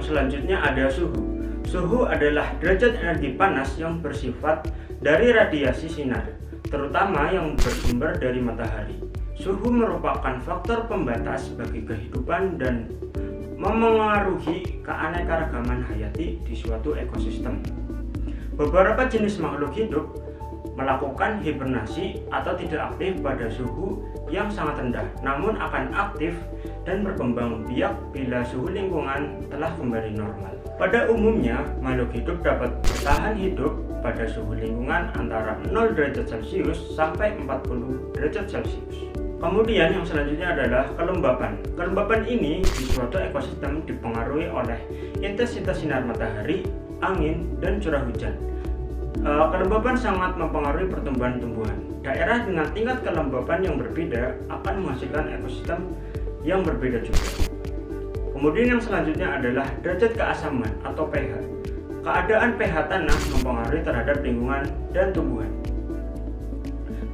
selanjutnya ada suhu. Suhu adalah derajat energi panas yang bersifat dari radiasi sinar, terutama yang bersumber dari matahari. Suhu merupakan faktor pembatas bagi kehidupan dan memengaruhi keanekaragaman hayati di suatu ekosistem. Beberapa jenis makhluk hidup melakukan hibernasi atau tidak aktif pada suhu yang sangat rendah, namun akan aktif dan berkembang biak bila suhu lingkungan telah kembali normal. Pada umumnya, makhluk hidup dapat bertahan hidup pada suhu lingkungan antara 0 derajat Celcius sampai 40 derajat Celcius. Kemudian yang selanjutnya adalah kelembapan. Kelembapan ini di suatu ekosistem dipengaruhi oleh intensitas sinar matahari, angin, dan curah hujan. Kelembapan sangat mempengaruhi pertumbuhan tumbuhan. Daerah dengan tingkat kelembapan yang berbeda akan menghasilkan ekosistem yang berbeda juga. Kemudian yang selanjutnya adalah derajat keasaman atau pH. Keadaan pH tanah mempengaruhi terhadap lingkungan dan tumbuhan.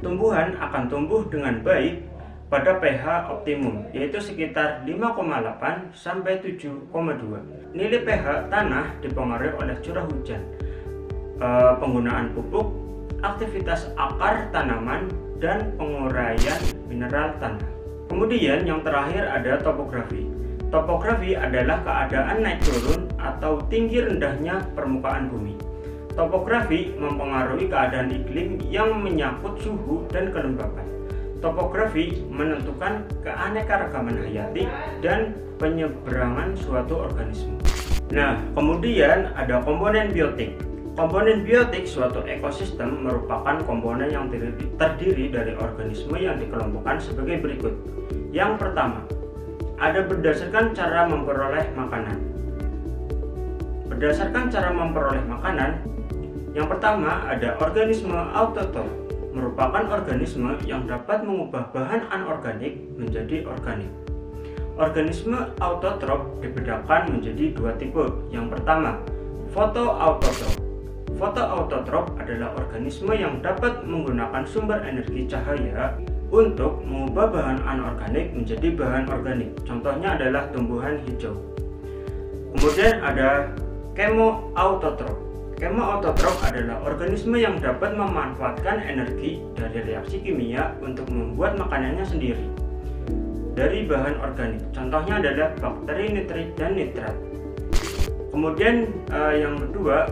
Tumbuhan akan tumbuh dengan baik pada pH optimum, yaitu sekitar 5,8 sampai 7,2. Nilai pH tanah dipengaruhi oleh curah hujan, penggunaan pupuk, aktivitas akar tanaman, dan penguraian mineral tanah. Kemudian yang terakhir ada topografi. Topografi adalah keadaan naik turun atau tinggi rendahnya permukaan bumi. Topografi mempengaruhi keadaan iklim yang menyangkut suhu dan kelembapan. Topografi menentukan keanekaragaman hayati dan penyeberangan suatu organisme. Nah, kemudian ada komponen biotik. Komponen biotik suatu ekosistem merupakan komponen yang terdiri dari organisme yang dikelompokkan sebagai berikut. Yang pertama, ada berdasarkan cara memperoleh makanan. Berdasarkan cara memperoleh makanan, yang pertama ada organisme autotrof, merupakan organisme yang dapat mengubah bahan anorganik menjadi organik. Organisme autotrof dibedakan menjadi dua tipe. Yang pertama, fotoautotrof. Fotoautotrof adalah organisme yang dapat menggunakan sumber energi cahaya untuk mengubah bahan anorganik menjadi bahan organik. Contohnya adalah tumbuhan hijau. Kemudian ada kemoautotrof. Kemoautotrof adalah organisme yang dapat memanfaatkan energi dari reaksi kimia untuk membuat makanannya sendiri dari bahan organik. Contohnya adalah bakteri, nitrit, dan nitrat. Kemudian yang kedua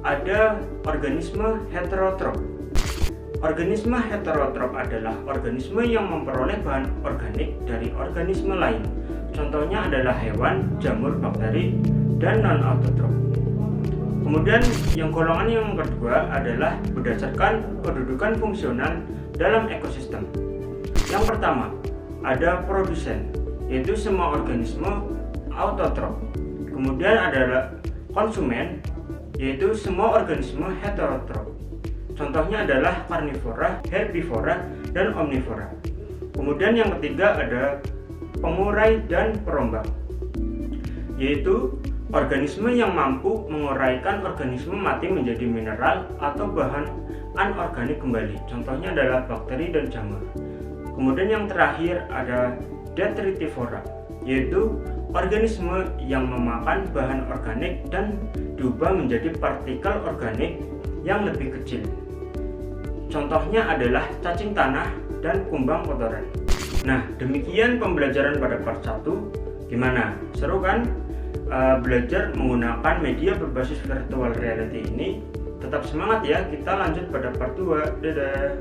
ada organisme heterotrof. Organisme heterotrof adalah organisme yang memperoleh bahan organik dari organisme lain. Contohnya adalah hewan, jamur, bakteri, dan non-autotrof. Kemudian yang golongan yang kedua adalah berdasarkan kedudukan fungsional dalam ekosistem. Yang pertama, ada produsen, yaitu semua organisme autotrof. Kemudian adalah konsumen, yaitu semua organisme heterotrof. Contohnya adalah karnivora, herbivora, dan omnivora. Kemudian yang ketiga ada pengurai dan perombak, yaitu organisme yang mampu menguraikan organisme mati menjadi mineral atau bahan anorganik kembali. Contohnya adalah bakteri dan jamur. Kemudian yang terakhir ada detritivora, yaitu organisme yang memakan bahan organik dan diubah menjadi partikel organik yang lebih kecil. Contohnya adalah cacing tanah dan kumbang kotoran. Nah, demikian pembelajaran pada part 1. Gimana? Seru kan? Belajar menggunakan media berbasis virtual reality ini. Tetap semangat ya, kita lanjut pada part 2. Dadah.